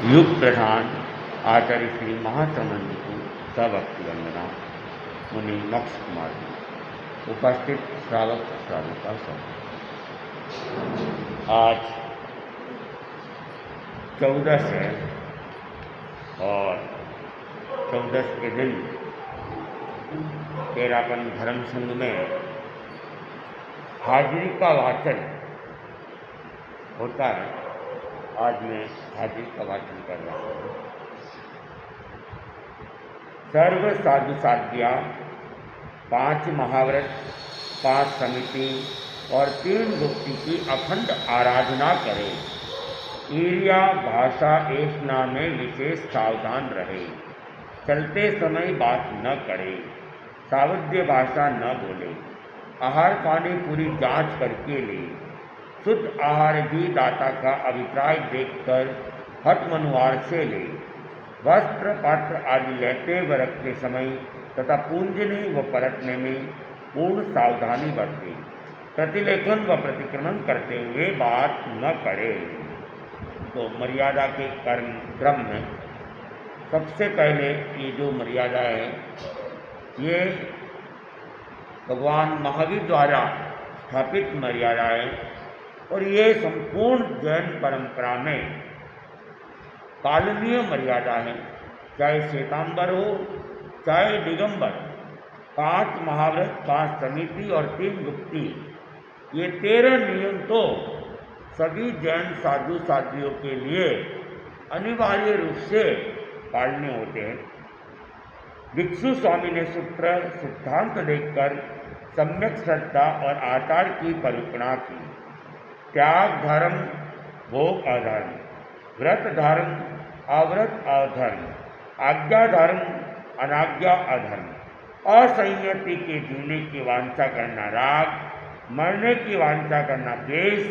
युग प्रधान आचार्य श्री महासमंद को सभक्ति वंदना। मुनि मोक्ष कुमार जी, उपस्थित श्रावक श्राविका सब, आज 14 है और 14 के दिन तेरापन धर्म संघ में हाजिरी का वाचन होता है। आज मैं हाजिरी का वाचन कर रहा हूँ। सर्व साधु साध्या, 5 महाव्रत, 5 समिति और 3 भक्ति की अखंड आराधना करें। ईर्या भाषा ऐष्णा में विशेष सावधान रहे। चलते समय बात न करे, सावध्य भाषा न बोले। आहार पानी पूरी जांच करके ले। शुद्ध आहार भी दाता का अभिप्राय देखकर हठ मनुवार से ले। वस्त्र पात्र आदि लेते व रखते समय तथा पूंजने व परतने में पूर्ण सावधानी बरते। प्रतिलेखन व प्रतिक्रमण करते हुए बात न करे। तो मर्यादा के क्रम में सबसे पहले ये जो मर्यादा है, ये भगवान महावीर द्वारा स्थापित मर्यादा है और ये संपूर्ण जैन परंपरा में पालनीय मर्यादा है। चाहे श्वेतांबर हो चाहे दिगंबर, 5 महाव्रत, 5 समिति और 3 गुप्ती, ये 13 नियम तो सभी जैन साधु साध्वियों के लिए अनिवार्य रूप से पालने होते हैं। भिक्षु स्वामी ने सूत्र सिद्धांत देखकर सम्यक श्रद्धा और आचार की परिकल्पना की। त्याग धर्म, भोग अधर्म, व्रत धर्म, अव्रत अधर्म, आज्ञा धर्म, अनाज्ञा अधर्म, असंयति के जीने की वांछा करना राग, मरने की वांछा करना द्वेष,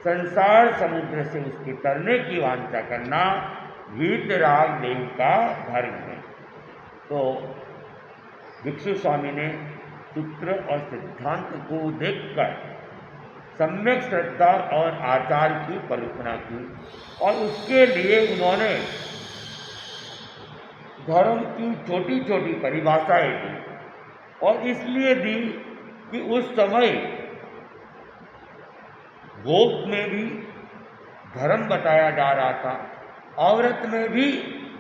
संसार समुद्र से उसके तरने की वांछा करना वीतराग देव का धर्म है। तो भिक्षु स्वामी ने सूत्र और सिद्धांत को देखकर सम्यक श्रद्धा और आचार की परिकल्पना की और उसके लिए उन्होंने धर्म की छोटी छोटी परिभाषाएं दी। और इसलिए दी कि उस समय भोग में भी धर्म बताया जा रहा था, औरत में भी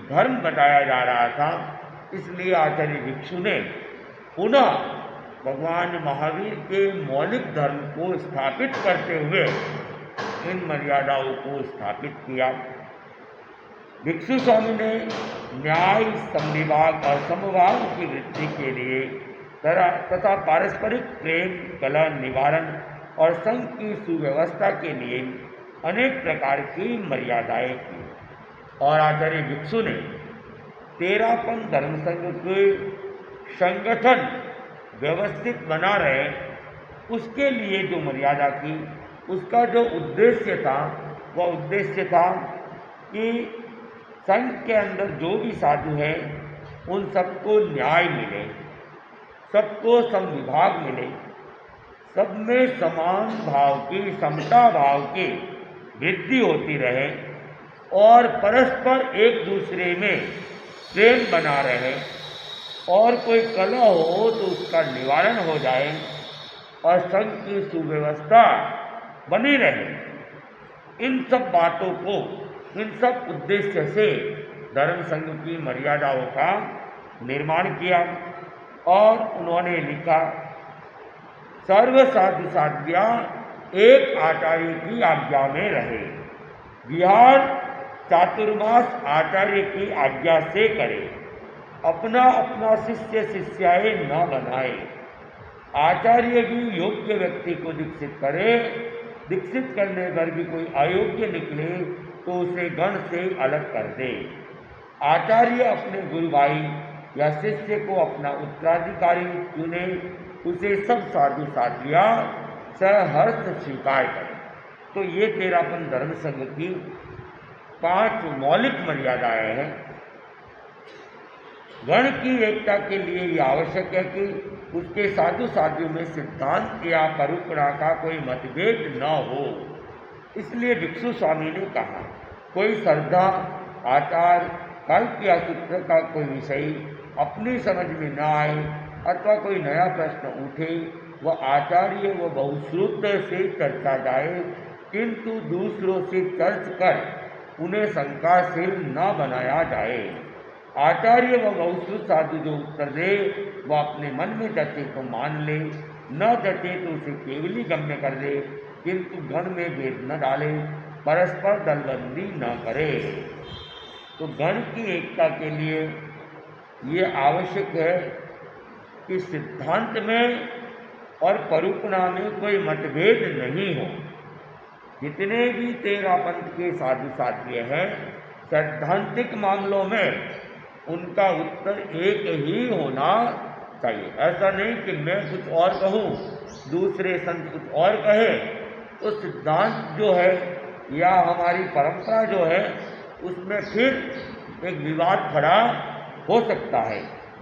धर्म बताया जा रहा था। इसलिए आचार्य भिक्षु ने पुनः भगवान महावीर के मौलिक धर्म को स्थापित करते हुए इन मर्यादाओं को स्थापित किया। भिक्षु स्वामी ने न्याय, समविभाग और समभाव की वृद्धि के लिए तथा पारस्परिक प्रेम, कलह निवारण और संघ की सुव्यवस्था के लिए अनेक प्रकार की मर्यादाएं की। और आचार्य भिक्षु ने 13पन धर्म संघ के संगठन व्यवस्थित बना रहे, उसके लिए जो मर्यादा की, उसका जो उद्देश्य था, वह उद्देश्य था कि संघ के अंदर जो भी साधु हैं उन सबको न्याय मिले, सबको समविभाग मिले, सब में समान भाव की, समता भाव की वृद्धि होती रहे और परस्पर एक दूसरे में प्रेम बना रहे और कोई कलह हो तो उसका निवारण हो जाए और संघ की सुव्यवस्था बनी रहे। इन सब बातों को, इन सब उद्देश्य से धर्म संघ की मर्यादाओं का निर्माण किया। और उन्होंने लिखा, सर्व साधु साध्या एक आचार्य की आज्ञा में रहे। विहार चातुर्मास आचार्य की आज्ञा से करे। अपना अपना शिष्य शिष्याएं न बनाए। आचार्य भी योग्य व्यक्ति को दीक्षित करे। दीक्षित करने पर भी कोई अयोग्य निकले तो उसे गण से अलग कर दे। आचार्य अपने गुरु भाई या शिष्य को अपना उत्तराधिकारी चुने, उसे सब साधु साध्वियां सहर्ष स्वीकार करें। तो ये 13पन धर्म संघ की 5 मौलिक मर्यादाएं हैं। गण की एकता के लिए यह आवश्यक है कि उसके साधु साध्वियों में सिद्धांत या परिकल्पना का कोई मतभेद न हो। इसलिए भिक्षु स्वामी ने कहा, कोई श्रद्धा आचार कल्प या सूत्र का कोई विषय अपनी समझ में न आए अथवा कोई नया प्रश्न उठे, वह आचार्य व बहुश्रुत से चर्चा जाए, किंतु दूसरों से चर्च कर उन्हें शंकाशील न बनाया जाए। आचार्य व बहुश्रुत साधु जो उत्तर दे वह अपने मन में जचे तो मान ले, न जचे तो उसे केवली गम्य कर दे, किंतु गण में भेद न डाले, परस्पर दलबंदी न करे। तो गण की एकता के लिए ये आवश्यक है कि सिद्धांत में और परुपणा में कोई मतभेद नहीं हो। जितने भी 13 पंथ के साधु साध्य हैं, सैद्धांतिक मामलों में उनका उत्तर एक ही होना चाहिए। ऐसा नहीं कि मैं कुछ और कहूँ, दूसरे संत कुछ और कहे, तो सिद्धांत जो है या हमारी परंपरा जो है उसमें फिर एक विवाद खड़ा हो सकता है।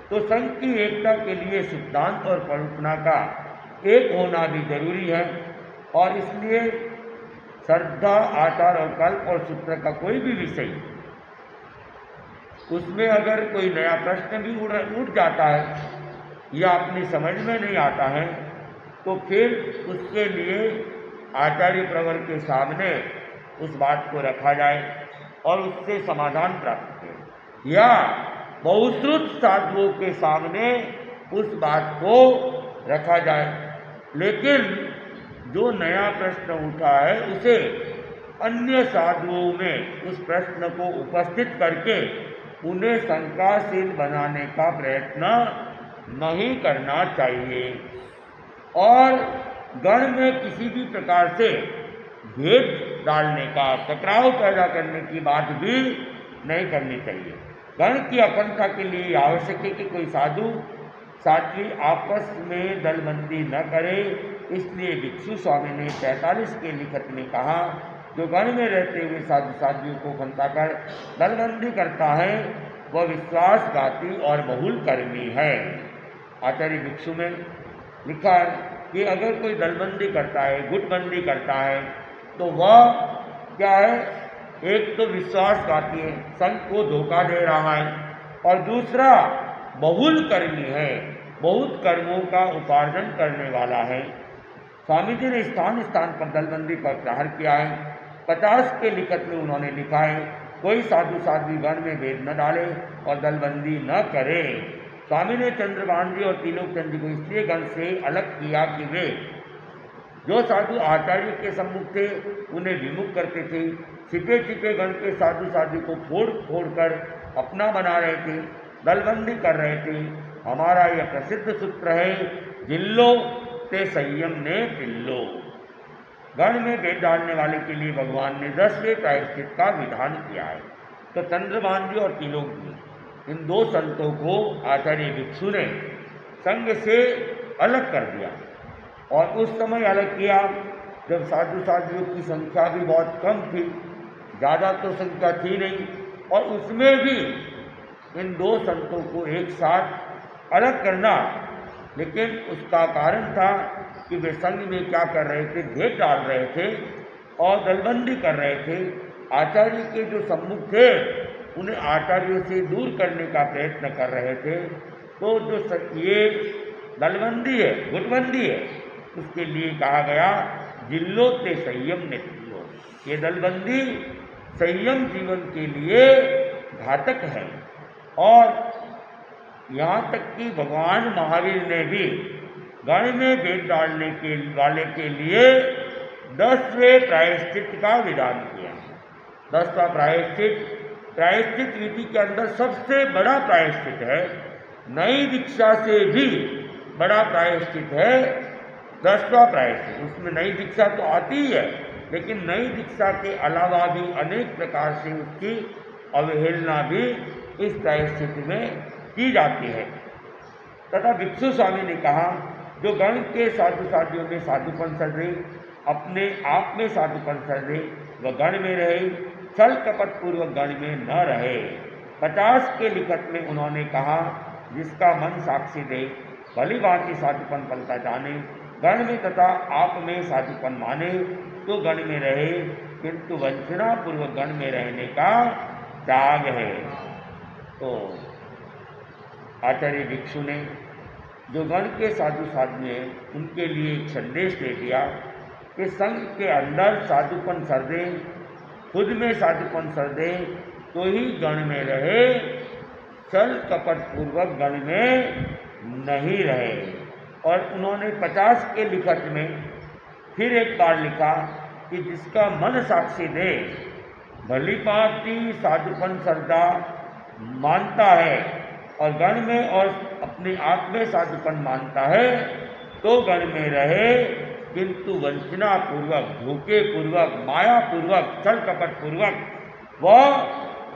तो संघ की एकता के लिए सिद्धांत और परुपणा का एक होना भी जरूरी है, और इसलिए श्रद्धा, आचार और कल्प और सूत्र का कोई भी विषय, उसमें अगर कोई नया प्रश्न भी उठ जाता है या अपनी समझ में नहीं आता है, तो फिर उसके लिए आचार्य प्रवर के सामने उस बात को रखा जाए और उससे समाधान प्राप्त करें, या बहुश्रुत साधुओं के सामने उस बात को रखा जाए। लेकिन जो नया प्रश्न उठा है उसे अन्य साधुओं में उस प्रश्न को उपस्थित करके उन्हें शंकाशील बनाने का प्रयत्न नहीं करना चाहिए, और गण में किसी भी प्रकार से भेद डालने का, टकराव पैदा करने की बात भी नहीं करनी चाहिए। गण की अखंडता के लिए आवश्यक है कि कोई साधु साध्वी आपस में दलबंदी न करे। इसलिए भिक्षु स्वामी ने 45 के लिखत में कहा, जो गण में रहते हुए साधु साध्वियों को फंसाकर दलबंदी करता है वह विश्वासघाती और बहुल कर्मी है। आचार्य भिक्षु में लिखा है कि अगर कोई दलबंदी करता है, गुटबंदी करता है, तो वह क्या है, एक तो विश्वासघाती है, संघ को धोखा दे रहा है, और दूसरा बहुल कर्मी है, बहुत कर्मों का उपार्जन करने वाला है। स्वामी जी ने स्थान स्थान पर दलबंदी पर प्रहार किया है। 50 के लिखत में उन्होंने लिखा है, कोई साधु साध्वी गण में भेद न डाले और दलबंदी न करे। स्वामी ने चंद्रभान जी और त्रिलोकचंद जी को इसलिए गण से अलग किया कि वे जो साधु आचार्य के सम्मुख थे उन्हें विमुख करते थे, छिपे छिपे गण के साधु साध्वी को फोड़ फोड़ कर अपना बना रहे थे, दलबंदी कर रहे थे। हमारा यह प्रसिद्ध सूत्र है, जिल्लो ते संयम ने पिल्लो। गण में भेद डालने वाले के लिए भगवान ने 10वें प्रायश्चित का विधान किया है। तो चंद्रभान जी और त्रिलोक जी, इन दो संतों को आचार्य भिक्षु ने संघ से अलग कर दिया, और उस समय अलग किया जब साधु साध्वियों की संख्या भी बहुत कम थी, ज़्यादा तो संख्या थी नहीं, और उसमें भी इन दो संतों को एक साथ अलग करना। लेकिन उसका कारण था कि वे संघ में क्या कर रहे थे, भेद डाल रहे थे और दलबंदी कर रहे थे। आचार्य के जो सम्मुख थे उन्हें आचार्यों से दूर करने का प्रयत्न कर रहे थे। तो जो ये दलबंदी है, गुटबंदी है, उसके लिए कहा गया जिल्लो ते संयम ने पिल्लो। ये दलबंदी संयम जीवन के लिए घातक है, और यहाँ तक कि भगवान महावीर ने भी गण में भेद डालने के वाले के लिए 10वें प्रायश्चित का विधान किया। 10वां प्रायश्चित विधि के अंदर सबसे बड़ा प्रायश्चित है, नई दीक्षा से भी बड़ा प्रायश्चित है 10वां प्रायश्चित। उसमें नई दीक्षा तो आती ही है, लेकिन नई दीक्षा के अलावा भी अनेक प्रकार से उसकी अवहेलना भी इस प्रायश्चित में की जाती है। तथा भिक्षु स्वामी ने कहा, जो गण के साधु साध्वियों में साधुपन सर्दे, अपने आप में साधुपन सर्दे, वह गण में रहे, छल कपट पूर्वक गण में न रहे। 50 के लिखत में उन्होंने कहा, जिसका मन साक्षी दे, भली भांति साधुपन पलता जाने, गण में तथा आप में साधुपन माने, तो गण में रहे, किंतु वंचना पूर्वक गण में रहने का त्याग है। तो आचार्य भिक्षु ने जो गण के साधु साध्वी हैं उनके लिए एक संदेश दे दिया कि संघ के अंदर साधुपन सर दे, खुद में साधुपन सर दे तो ही गण में रहे, छल कपट पूर्वक गण में नहीं रहे। और उन्होंने 50 के लिखत में फिर एक बार लिखा कि जिसका मन साक्षी दे, भली भांति साधुपन श्रद्धा मानता है और गण में और अपने आप में साधुपन मानता है तो गण में रहे, किंतु वंचना पूर्वक, धोखे पूर्वक, माया पूर्वक, छल कपट पूर्वक वह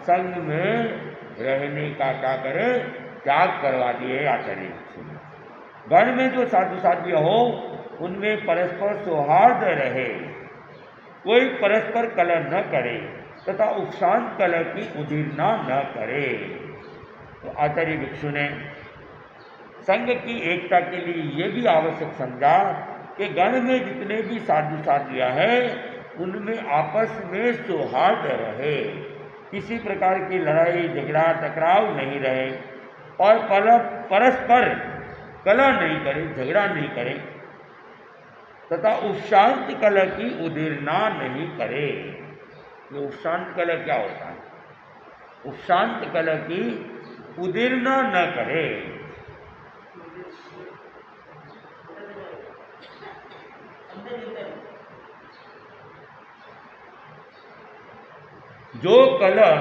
संग में रहने का क्या करे, त्याग करवा दिए आचार्य भिक्षु ने। गण में जो साधु साध्वी हो उनमें परस्पर सौहार्द रहे, कोई परस्पर कलह न करे तथा उपशांत कलह की उदीरना न करे। तो आचार्य भिक्षु ने संघ की एकता के लिए ये भी आवश्यक समझा कि गण में जितने भी साधु साध्वियाँ हैं उनमें आपस में सौहार्द रहे, किसी प्रकार की लड़ाई झगड़ा टकराव नहीं रहे और परस्पर कलह नहीं करे, झगड़ा नहीं करे तथा उपशांत कलह की उदीरना नहीं करे। ये उपशांत कलह क्या होता है? उपशांत कलह की उदीरना न करे। जो कलह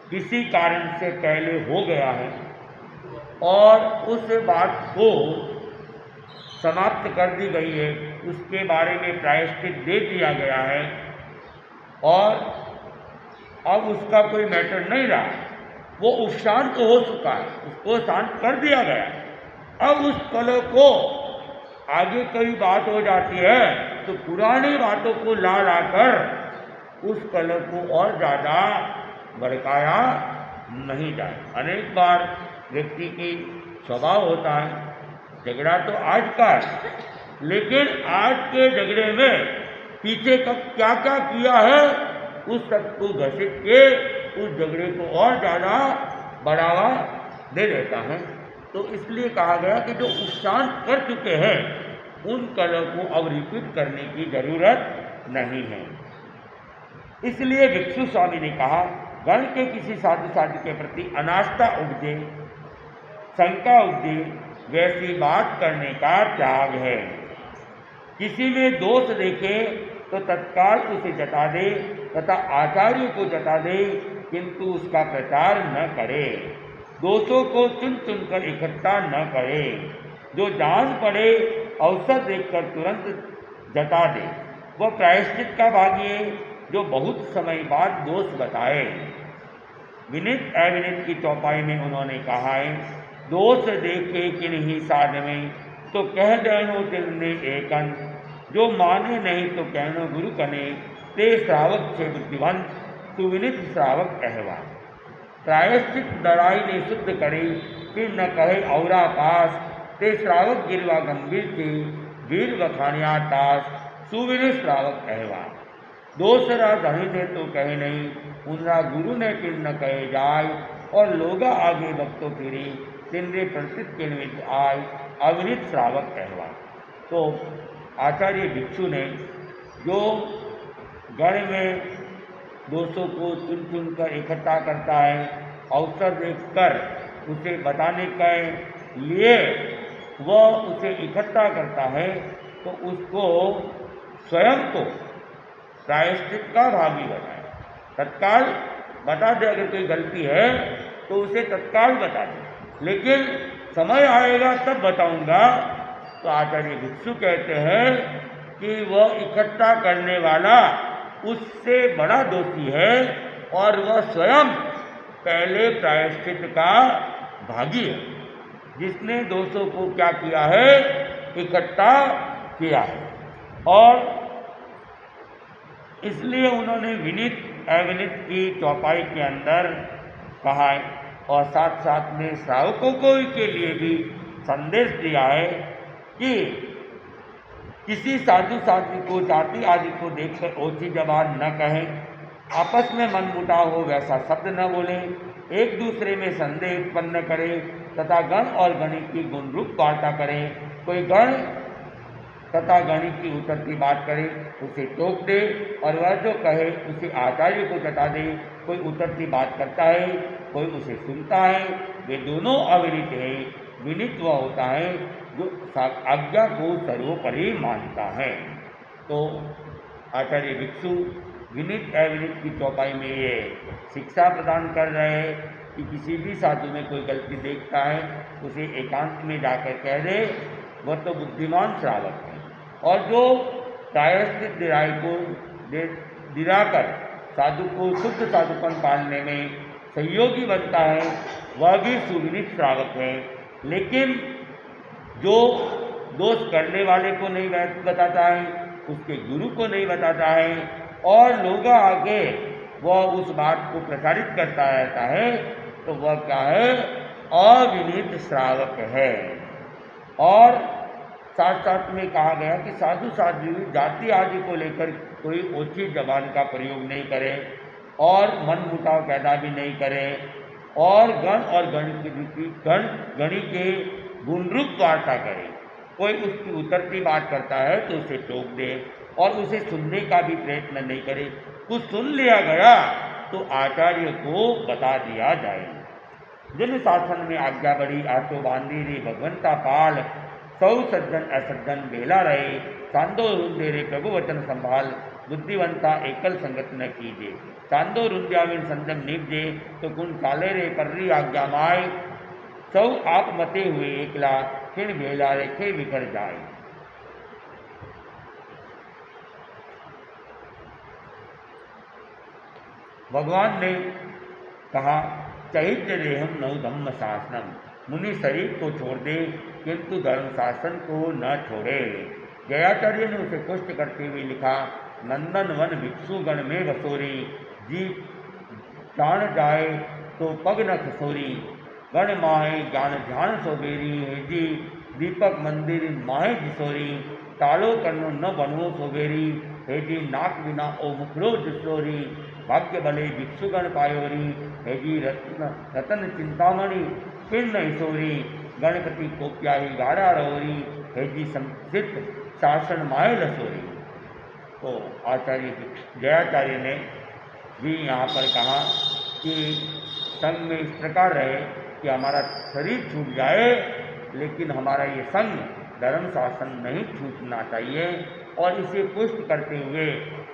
किसी कारण से पहले हो गया है और उस बात को समाप्त कर दी गई है, उसके बारे में प्रायश्चित दे दिया गया है और अब उसका कोई मैटर नहीं रहा, वो उपशांत हो चुका है, उसको शांत कर दिया गया। अब उस कलह को आगे कोई बात हो जाती है तो पुरानी बातों को ला लाकर उस कलह को और ज़्यादा भड़काया नहीं जाए। अनेक बार व्यक्ति की स्वभाव होता है, झगड़ा तो आज का है, लेकिन आज के झगड़े में पीछे कब क्या क्या किया है उस सब को घसीट के उस झगड़े को और ज़्यादा बढ़ावा दे देता है। तो इसलिए कहा गया कि जो उपशांत कर चुके हैं उन कलह को अब रिपीट करने की जरूरत नहीं है। इसलिए भिक्षु स्वामी ने कहा, गण के किसी साधु साधु के प्रति अनास्था उपजे, शंका उपजे, वैसी बात करने का त्याग है। किसी में दोष देखे तो तत्काल उसे जता दे तथा आचार्य को जता दे, किंतु उसका प्रचार न करे। दोषों को चुन चुनकर इकट्ठा न करे। जो जान पड़े अवसर देखकर तुरंत जता दे, वह प्रायश्चित का भागी है जो बहुत समय बाद दोष बताए। विनित अविनित की चौपाई में उन्होंने कहा है, दोष देखे किन्हीं साध में तो कह देनो दिल ने एकन, जो माने नहीं तो कहनो गुरु कने, ते श्रावक छे बुद्धिवंत सुविनित श्रावक कहवा। प्रायश्चित लड़ाई ने शुद्ध करे फिर न कहे औरा पास, ते श्रावक गिरवा गंभीर थे वीर बखानिया तास, सुविनित श्रावक कहवा। दोसरा धनी ने तो कहे नहीं, उनरा गुरु ने किन न कहे जाय, और लोगा आगे भक्तों फिरी तिनरे प्रतीत किणवित आय, अविनित श्रावक कहवा। तो आचार्य भिक्षु ने जो गण में दोषों को चुन चुन कर इकट्ठा करता है, अवसर देखकर उसे बताने के लिए वह उसे इकट्ठा करता है, तो उसको स्वयं तो प्रायश्चित का भागी बनाए, तत्काल बता दे। अगर कोई गलती है तो उसे तत्काल बता दे, लेकिन समय आएगा तब बताऊंगा। तो आचार्य भिक्षु कहते हैं कि वह इकट्ठा करने वाला उससे बड़ा दोषी है और वह स्वयं पहले प्रायश्चित का भागी है, जिसने दोषों को क्या किया है, इकट्ठा किया है। और इसलिए उन्होंने विनित अविनित की चौपाई के अंदर कहा है और साथ साथ में श्रावकों को के लिए भी संदेश दिया है कि किसी साधु साध्वी को जाति आदि को देखकर ओछी जबान न कहें, आपस में मनमुटाव हो वैसा शब्द न बोले, एक दूसरे में संदेह उत्पन्न करे तथा गण और गणित की गुण रूप वार्ता करे। कोई गण तथा गणित की उतरती बात करे उसे टोक दे और वह जो कहे उसे आचार्य को जता दे। कोई उतरती बात करता है, कोई उसे सुनता है, वे दोनों अविनित है। विनित वह होता है जो आज्ञा को सर्वोपरि मानता है। तो आचार्य भिक्षु विनित अविनित की चौपाई में ये शिक्षा प्रदान कर रहे हैं कि किसी भी साधु में कोई गलती देखता है उसे एकांत में जाकर कह दे, वह तो बुद्धिमान श्रावक है। और जो प्रायश्चित दिराई को दिलाकर साधु को शुद्ध साधुपन पालने में सहयोगी बनता है, वह भी सुविनित श्रावक है। लेकिन जो दोष करने वाले को नहीं बताता है, उसके गुरु को नहीं बताता है और लोग आगे वह उस बात को प्रसारित करता रहता है, तो वह क्या है? अविनीत श्रावक है। और साथ साथ में कहा गया कि साधु साधु जाति आदि को लेकर कोई ओछी जबान का प्रयोग नहीं करे और मन मुटाव पैदा भी नहीं करे और गण और गणी के गुण रूप वार्ता करे। कोई उसकी उतरती बात करता है तो उसे टोक दे और उसे सुनने का भी प्रयत्न नहीं करे। कुछ सुन लिया गया तो आचार्य को बता दिया जाए। जिन शासन में आज्ञा बड़ी आटो बांधी रे भगवंता पाल, सौ सज्जन असज्जन बेला रहे, चांदो रुंदे रे प्रभु वचन संभाल, बुद्धिवंता एकल संगत न कीजे। चांदो रुंद्याविन संजम निपजे, तो गुण चाले रे पर्री आज्ञा माय, सौ आप मते हुए एकला, फिर बेला रे खे बिखर जाए। भगवान ने कहा, चैत्य देहम नौ धम्म शासनम, मुनि शरीर को छोड़ दे किंतु धर्म शासन को न छोड़े। जयाचार्य ने उसे पुष्ट करते हुए लिखा, नंदन वन भिक्षु गण में बसोरी, जी प्राण जाए तो पग न खसोरी, गण माहे ज्ञान ध्यान सोबेरी है जी, दीपक मंदिर माहे जिसोरी, तालो कन्नो न बनवो सोबेरी है जी, नाक बिना ओ मुखरो जिसोरी, भाग्य भले भिक्षुगण पायोरी है जी, रतन चिंतामणि फिर नहीं सोरी, गणपति को प्यारी गाड़ा रोरी है जी, संसित शासन माए लसोरी। तो आचार्य जयाचार्य ने भी यहाँ पर कहा कि संग में इस प्रकार रहे कि हमारा शरीर छूट जाए लेकिन हमारा ये संग धर्म शासन नहीं छूटना चाहिए। और इसे पुष्ट करते हुए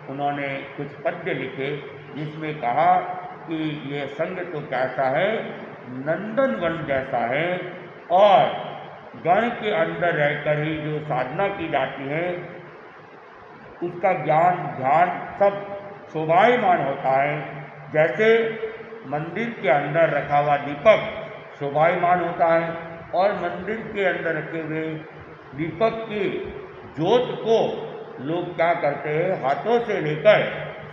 उन्होंने कुछ पद्य लिखे जिसमें कहा कि ये संग तो कैसा है, नंदन वन जैसा है और गण के अंदर रहकर ही जो साधना की जाती है उसका ज्ञान ध्यान सब शोभायमान होता है। जैसे मंदिर के अंदर रखा हुआ दीपक शोभायमान होता है और मंदिर के अंदर रखे हुए दीपक की ज्योत को लोग क्या करते हैं, हाथों से लेकर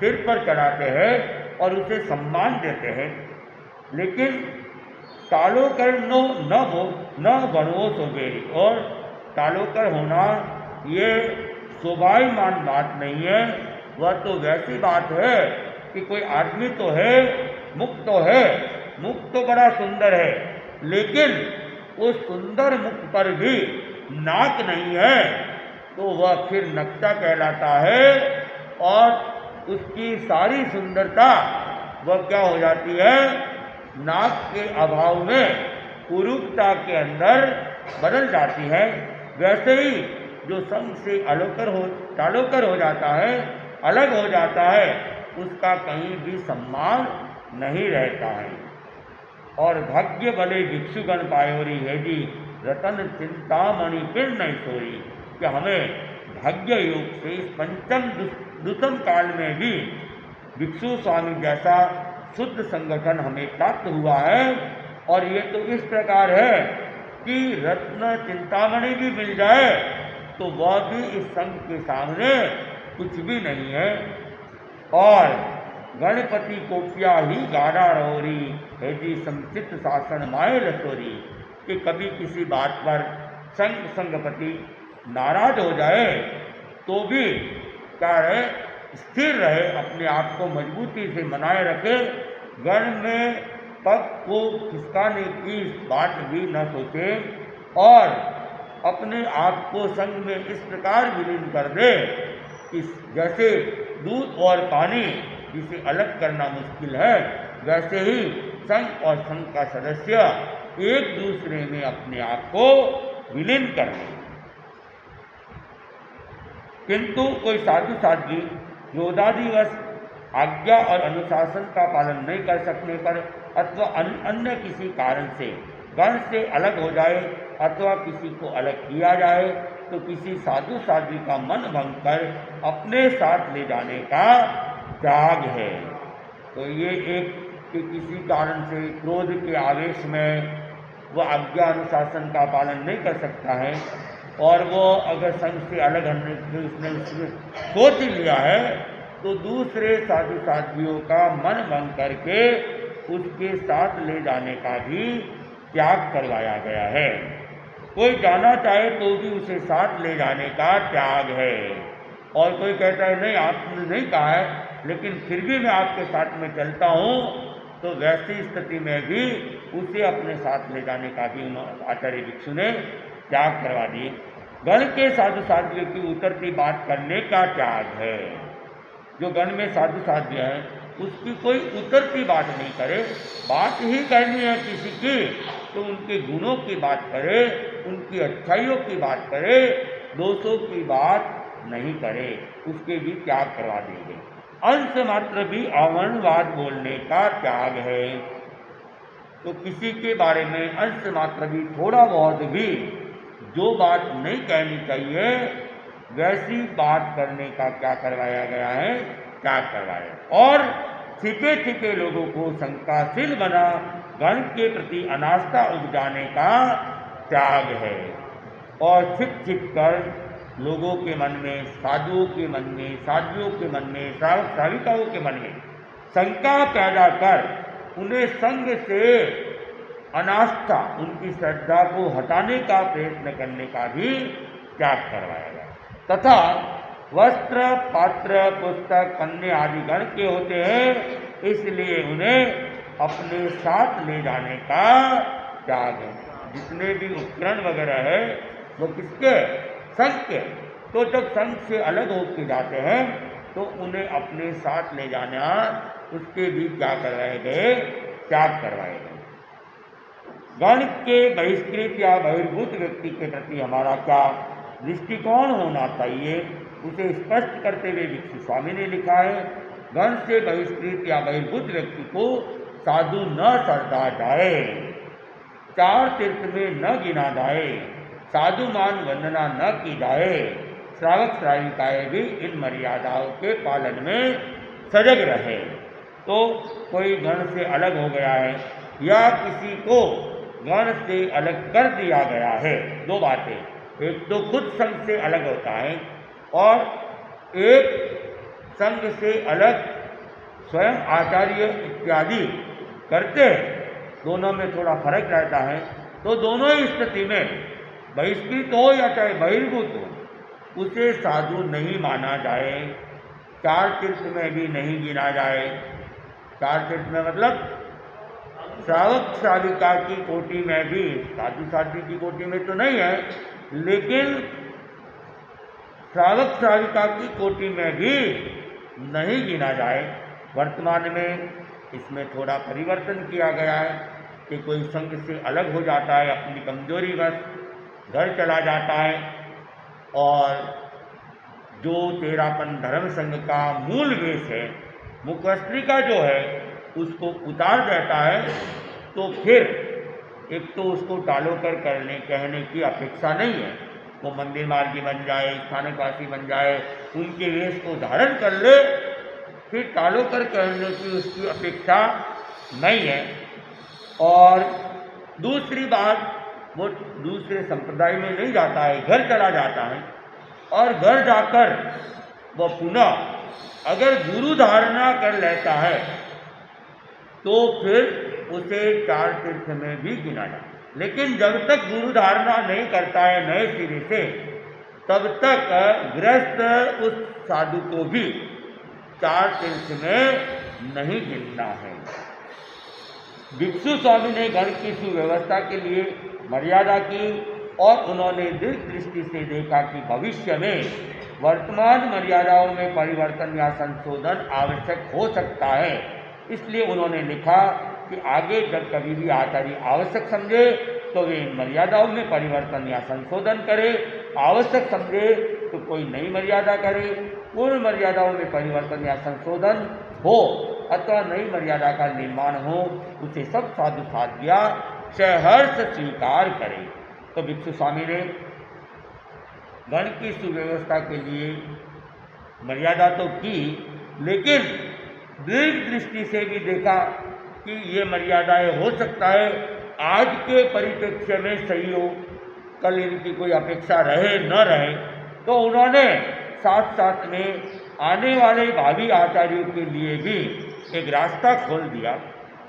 सिर पर चढ़ाते हैं और उसे सम्मान देते हैं। लेकिन तालोकर न बनवो सोबेरी, और तालोकर होना ये शोभायमान बात नहीं है। वह तो वैसी बात है कि कोई आदमी तो है, मुख तो है, मुख तो बड़ा सुंदर है, लेकिन उस सुंदर मुख पर भी नाक नहीं है तो वह फिर नक्शा कहलाता है और उसकी सारी सुंदरता वह क्या हो जाती है, नाक के अभाव में कुरूपता के अंदर बदल जाती है। वैसे ही जो संग से तालोकर हो जाता है, अलग हो जाता है, उसका कहीं भी सम्मान नहीं रहता है। और भाग्य भले भिक्षुगण पायोरी है जी, रतन चिंतामणि फिर नहीं सोरी, कि हमें भाग्य योग से इस पंचम दुष्म काल में भी भिक्षु स्वामी जैसा शुद्ध संगठन हमें प्राप्त हुआ है। और ये तो इस प्रकार है कि रत्न चिंतामणि भी मिल जाए तो वह भी इस संघ के सामने कुछ भी नहीं है। और गणपति कोपिया ही गाड़ा रोरी है जी, संचित शासन माए लसोरी, कि कभी किसी बात पर संगपति नाराज हो जाए तो भी क्या है, स्थिर रहे, अपने आप को मजबूती से बनाए रखे, गण में पग को खिसकाने की बात भी न सोचे और अपने आप को संग में इस प्रकार विलीन कर दे कि जैसे दूध और पानी जिसे अलग करना मुश्किल है, वैसे ही संघ और संघ का सदस्य एक दूसरे में अपने आप को विलीन कर ले। किंतु कोई साधु साध्वी क्रोधादिवश आज्ञा और अनुशासन का पालन नहीं कर सकने पर अथवा अन्य किसी कारण से गण से अलग हो जाए अथवा किसी को अलग किया जाए तो किसी साधु साध्वी का मन भंग कर अपने साथ ले जाने का त्याग है। तो ये एक कि किसी कारण से क्रोध के आवेश में वह आज्ञा अनुशासन का पालन नहीं कर सकता है और वो अगर संघ से अलग होने की उसने सोच लिया है तो दूसरे साधु साध्वियों का मन भंग करके उसके साथ ले जाने का भी त्याग करवाया गया है। कोई जाना चाहे तो भी उसे साथ ले जाने का त्याग है। और कोई कहता है नहीं आपने नहीं कहा है लेकिन फिर भी मैं आपके साथ में चलता हूँ, तो वैसी स्थिति में भी उसे अपने साथ ले जाने का भी आचार्य भिक्षु ने त्याग करवा दिए। गण के साधु साध्वी की उतरती बात करने का त्याग है। जो गण में साधु साध्वी है उसकी कोई उतरती बात नहीं करे, बात ही करनी है किसी की तो उनके गुणों की बात करे, उनकी अच्छाइयों की बात करे, दोषों की बात नहीं करे, उसके भी त्याग करवा देंगे। अंश मात्र भी अवर्णवाद बोलने का त्याग है। तो किसी के बारे में अंश मात्र भी थोड़ा बहुत भी जो बात नहीं कहनी चाहिए वैसी बात करने का क्या करवाया गया है, त्याग करवाया। और छिपे छिपे लोगों को शंकाशील बना गण के प्रति अनास्था उपजाने का त्याग है। और छिप छिप कर लोगों के मन में, साधुओं के मन में, साध्वियों के मन में, श्रावक श्राविकाओं के मन में शंका पैदा कर उन्हें संग से अनास्था, उनकी श्रद्धा को हटाने का प्रयत्न करने का भी त्याग करवाया गया। तथा वस्त्र, पात्र, पुस्तक, अन्य आदि गण के होते हैं, इसलिए उन्हें अपने साथ ले जाने का त्याग है। जितने भी उपकरण वगैरह है वो किसके, संघ के। तो जब संघ से अलग होकर जाते हैं तो उन्हें अपने साथ ले जाना, उसके भी क्या करवाए गए, त्याग करवाए गए। गण के बहिष्कृत या बहिर्भूत व्यक्ति के प्रति हमारा क्या दृष्टिकोण होना चाहिए, उसे स्पष्ट करते हुए भिक्षु स्वामी ने लिखा है, गण से बहिष्कृत या बहिर्भूत व्यक्ति को साधु न समझा जाए, चार तीर्थ में न गिना जाए, साधु मान वंदना न की जाए, श्रावक श्राविकाएं भी इन मर्यादाओं के पालन में सजग रहे। तो कोई गण से अलग हो गया है या किसी को गण से अलग कर दिया गया है, दो बातें, एक तो खुद संघ से अलग होता है और एक संघ से अलग स्वयं आचार्य इत्यादि करते हैं, दोनों में थोड़ा फर्क रहता है। तो दोनों ही स्थिति में बहिष्कृत हो या चाहे बहिर्भूत हो, उसे साधु नहीं माना जाए, चार तीर्थ में भी नहीं गिना जाए। चार तीर्थ में मतलब श्रावक श्राविका की कोटि में भी, साधु साध्वी की कोटि में तो नहीं है, लेकिन श्रावक श्राविका की कोटि में भी नहीं गिना जाए। वर्तमान में इसमें थोड़ा परिवर्तन किया गया है कि कोई संघ से अलग हो जाता है, अपनी कमजोरी बस घर चला जाता है और जो तेरापन धर्म संघ का मूल वेश है, मुखवस्त्रिका जो है, उसको उतार देता है, तो फिर एक तो उसको टालो कर करने कहने की अपेक्षा नहीं है। वो मंदिर मार्गी बन जाए, स्थानकवासी बन जाए, उनके वेश को धारण कर ले, फिर टालो कर कहने की उसकी अपेक्षा नहीं है। और दूसरी बात, वो दूसरे संप्रदाय में नहीं जाता है, घर चला जाता है और घर जाकर वो पुनः अगर गुरु धारणा कर लेता है तो फिर उसे चार तीर्थ में भी गिना जाए। लेकिन जब तक गुरु धारणा नहीं करता है नए सिरे से, तब तक गृहस्थ उस साधु को भी 4 तीर्थ में नहीं गिनना है। भिक्षु स्वामी ने गण की सुव्यवस्था के लिए मर्यादा की और उन्होंने दीर्घ दृष्टि से देखा कि भविष्य में वर्तमान मर्यादाओं में परिवर्तन या संशोधन आवश्यक हो सकता है। इसलिए उन्होंने लिखा कि आगे जब कभी भी आचार्य आवश्यक समझे तो वे इन मर्यादाओं में परिवर्तन या संशोधन करे, आवश्यक समझे तो कोई नई मर्यादा करे। पूर्ण मर्यादाओं में परिवर्तन या संशोधन हो अथवा नई मर्यादा का निर्माण हो, उसे सब साधु साध्या सहर्ष स्वीकार करें। तो भिक्षु स्वामी ने गण की सुव्यवस्था के लिए मर्यादा तो की, लेकिन दीर्घ दृष्टि से भी देखा कि ये मर्यादाएं हो सकता है आज के परिप्रेक्ष्य में सही हो, कल इनकी कोई अपेक्षा रहे न रहे। तो उन्होंने साथ साथ में आने वाले भावी आचार्यों के लिए भी एक रास्ता खोल दिया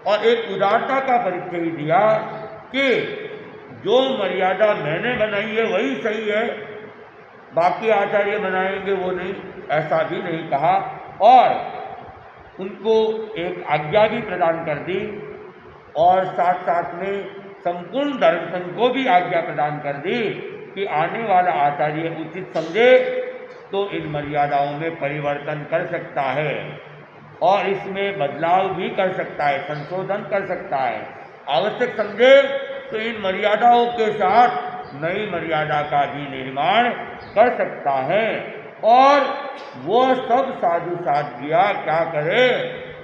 और एक उदारता का परिचय दिया कि जो मर्यादा मैंने बनाई है वही सही है, बाकी आचार्य बनाएंगे वो नहीं, ऐसा भी नहीं कहा। और उनको एक आज्ञा भी प्रदान कर दी और साथ साथ में संपूर्ण धर्म संघ को भी आज्ञा प्रदान कर दी कि आने वाला आचार्य उचित समझे तो इन मर्यादाओं में परिवर्तन कर सकता है और इसमें बदलाव भी कर सकता है, संशोधन कर सकता है। आवश्यक समझे तो इन मर्यादाओं के साथ नई मर्यादा का भी निर्माण कर सकता है। और वो सब साधु साध्या क्या करे,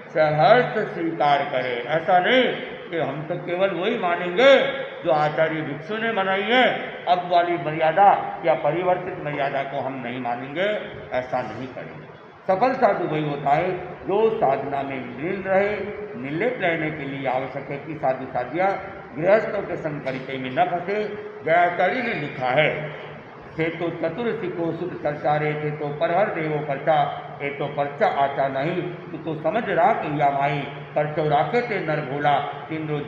सहर्ष स्वीकार करे। ऐसा नहीं कि हम तो केवल वही मानेंगे जो आचार्य भिक्षु ने बनाई है, अब वाली मर्यादा या परिवर्तित मर्यादा को हम नहीं मानेंगे, ऐसा नहीं करेंगे। सफल साधु वही होता है जो साधना में लीन रहे। निर्लिप्त रहने के लिए आवश्यक है कि साधु साध्या गृहस्थों के संग परिचय में न फंसे। जयाचार्य ने लिखा है, थे तो चतुर सिको सुध चर्चा रे, थे तो परहर देवो परचा, ए तो परचा आचा नहीं, तो समझ राख या माई, परचो राखे ते नर भोला, तिंद्रो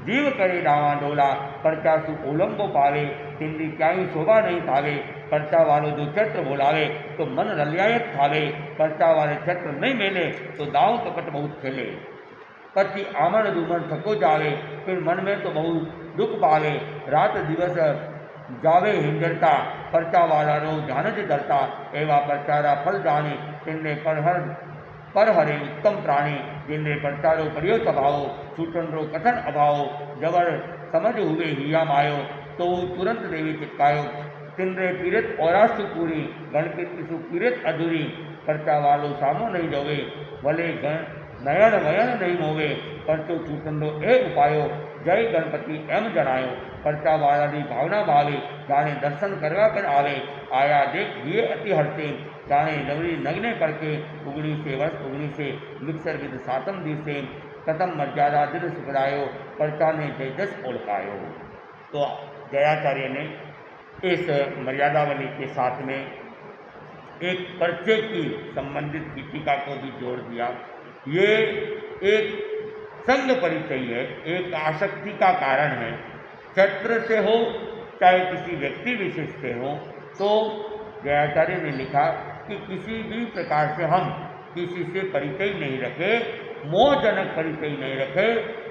जीव करे डावा डोला, परचा सु ओलंबो पावे, तिंद्री क्याई शोभा नहीं थावे, परचा वालो जो क्षेत्र बोलावे तो मन रलियायत थावे, परचा वाले क्षेत्र नहीं मेले तो दाव कपट बहुत खेले, पति आमन दुमन थको जावे, फिर मन में तो बहुत दुख पावे, रात दिवस जावे हिंजरता, परचा वाला रो जानज डरता, एवा परचारा फल जाने, तिन्ने पर हरे उत्तम प्राणी, जिनने परचारो परियो स्वभाव, छूटन रो कथन अभाव, जबर समझ हुए हिया मायो, तो तुरंत देवी चिपकायो, तिन्ने पीड़ित औरासु पूरी, गणपित सु पीड़ित अधूरी, परचा वालो सामो नहीं जोवे, भले नयन वयन नहीं मोवे, परचो छूटन रो ए उपायो, जय गणपति एम जनायो, परचा वाली भावना भावे, जाने दर्शन करवा कर आवे, आया देख ये अति हर्षे, जाने नवरी नगने करके, उगनी से वर्ष उगनी से, मिक्सर विद सातम दिवसे, कथम मर्यादा दिन सुखदायो, परचा ने जय जस ओढ़कायो। तो जयाचार्य ने इस मर्यादावली के साथ में एक पर्चे की संबंधित की टीका को भी जोड़ दिया। ये एक संग परिचय है, एक आसक्ति का कारण है, क्षेत्र से हो चाहे किसी व्यक्ति विशेष से हो। तो जयाचार्य ने लिखा कि किसी भी प्रकार से हम किसी से परिचय नहीं रखे, मोहजनक परिचय नहीं रखे,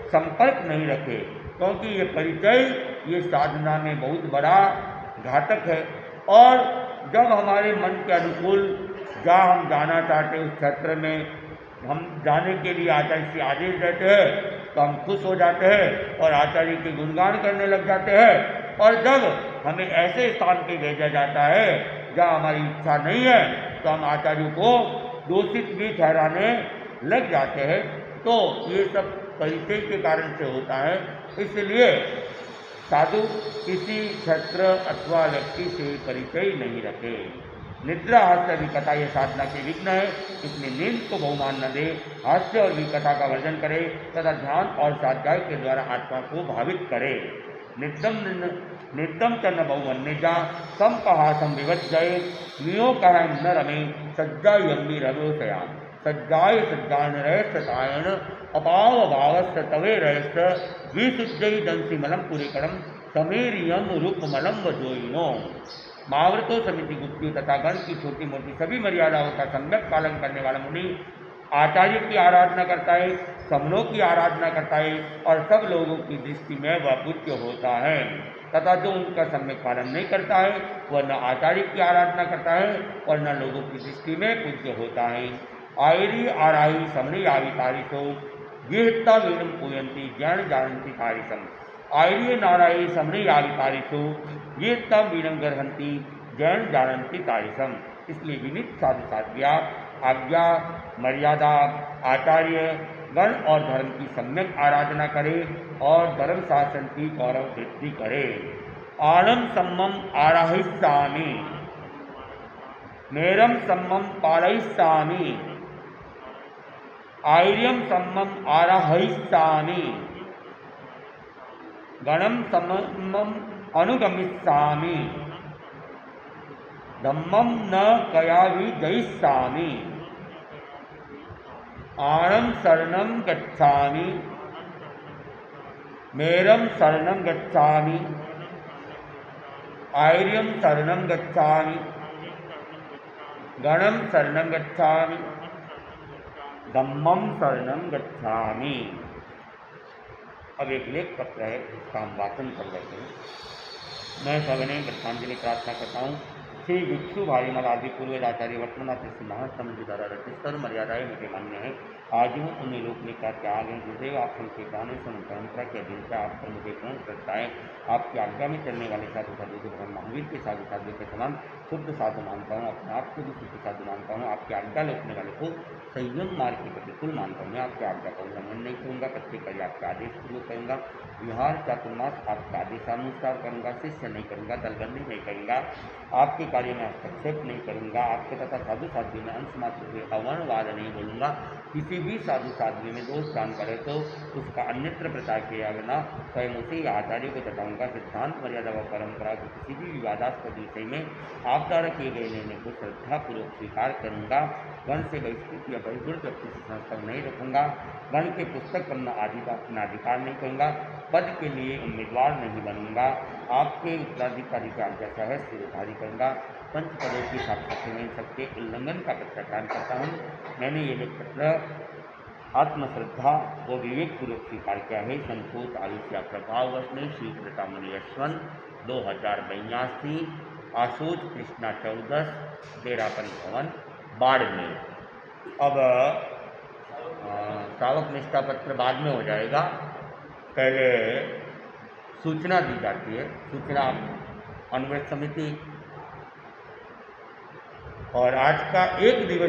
संपर्क नहीं रखे, क्योंकि ये परिचय ये साधना में बहुत बड़ा घातक है। और जब हमारे मन के अनुकूल जहाँ हम जाना चाहते उस क्षेत्र में हम जाने के लिए आचार्य से आदेश देते हैं तो हम खुश हो जाते हैं और आचार्य के गुणगान करने लग जाते हैं। और जब हमें ऐसे स्थान पे भेजा जाता है जहाँ हमारी इच्छा नहीं है तो हम आचार्य को दोषित भी ठहराने लग जाते हैं। तो ये सब परिचय के कारण से होता है। इसलिए साधु किसी क्षेत्र अथवा व्यक्ति से परिचय नहीं रखे। निद्रा हास्य विकथा ये साधना के विघ्न है, इसमें नींद को बहुमान न दे, हास्य और विकथा का वर्जन करे तथा ध्यान और स्वाध्याय के द्वारा आत्मा को भावित करे। नित्यम चन्न बहुमन्य जा सम कहासम विवत जय, नियो कह न रमे सज्जा यम्बी रवो सयान, सज्जाय सज्जान रहस्यतायन अपाव भावस्य तवे रहस्य विशुद्धि दंसी मलम पुरी करम समेरियम रूप मलम वजोइनो। महाव्रतो समिति गुप्तियों तथा गण की छोटी मोटी सभी मर्यादाओं का सम्यक पालन करने वाला मुनि आचार्य की आराधना करता है, समनों की आराधना करता है और सब लोगों की दृष्टि में वह पूज्य होता है, तथा जो उनका सम्यक पालन नहीं करता है वह न आचार्य की आराधना करता है और न लोगों की दृष्टि में पूज्य होता है। आयरी आराही समनी आवी तारिशो गृहता वीणम पूयंती ज्ञान जानती तारिशम। आयरी नारायणी समनी आवी तारिशो गृहता वीणम गर्हंती जैन जानती तारिशम। इसलिए विनित साधु साध्या आज्ञा मर्यादा आचार्य गण और धर्म की सम्यक आराधना करे और धर्म शासन की गौरव वृद्धि करे। आनम सम्मम आराहिस्सामि मेरम सम्मम पालयिस्सामि आर्यम सम्मम आराहिस्सामि गणम सम्मम अनुगमिस्सामि धम्मम न कयावि जयिस्सामि आणम शरणं गच्छामि मेरम शरणं गच्छामि आर्यम शरणं गच्छामि गणम शरणं गच्छामि धम्मम शरणं गच्छामि। अब एक लेख पत्र है, इसका हम वाचन कर लेते हैं। मैं सविनय श्रद्धांजलि प्रार्थना करता हूँ। श्री भिक्षु भाई मलादि पूर्वेदाचार्य वर्तमान महासमृद्धि द्वारा रचित सर्व मर्यादाएं मुझे मान्य है। आज मैं उन्हें लोक में क्या त्याग है गुरुदेव आप के गाने सुन परंपरा के अधीन से आप पर मुझे पूर्ण श्रद्धा है। आपकी आज्ञा में चलने वाले साधु साधु को भगवान महावीर के साधु साधु के समान शुद्ध साधु मानता हूँ। अपने आप को भी शुद्ध साधु मानता हूँ। आपकी आज्ञा लौटने वाले को संयम मार्ग के प्रतिकूल मानता हूँ। मैं आपकी आज्ञा का उल्लंघन नहीं करूँगा, प्रत्येक कार्य आपके आदेश पूर्वक करूँगा। विहार चातुर्मास आपके आदेशानुसार करूँगा, शिष्य नहीं करूँगा, दलबंदी नहीं करूँगा, आपके कार्य में हस्तक्षेप नहीं करूँगा, आपके तथा साधु साध्वी में अंश मात्र से अवर्णवाद नहीं बोलूँगा। किसी भी साधु साध्वी में दोष दान करे तो उसका अन्यत्र प्रचार किया बिना स्वयं उसी आचार्य को बताऊँगा। सिद्धांत मर्यादा व परंपरा को किसी भी विवादास्पद विषय में आप द्वारा किए गए निर्णय को श्रद्धापूर्वक स्वीकार करूँगा। गण से बहिष्कृत या बहिर्गुण व्यक्ति से संस्कार नहीं रखूँगा। गण के पुस्तक पढ़ना आदि का अपना अधिकार नहीं करूँगा। पद के लिए उम्मीदवार नहीं बनूंगा। आपके उत्तराधिकारी की आज्ञा सहज से उधारी करूँगा। पंच पदों की साक्षात नहीं सकते उल्लंघन का प्रत्याख्यान करता हूँ। मैंने ये लेख पत्र आत्मश्रद्धा व विवेकपूर्वक स्वीकार किया है। संतोष आयुष्या प्रभाववश ने श्री प्रतामुनि यशवंत 2082 आशोच कृष्णा 14 डेरापन भवन बाड़मेर। अब श्रावक निष्ठा पत्र बाद में हो जाएगा, पहले सूचना दी जाती है। सूचना अनुव्रत समिति और आज का एक दिवस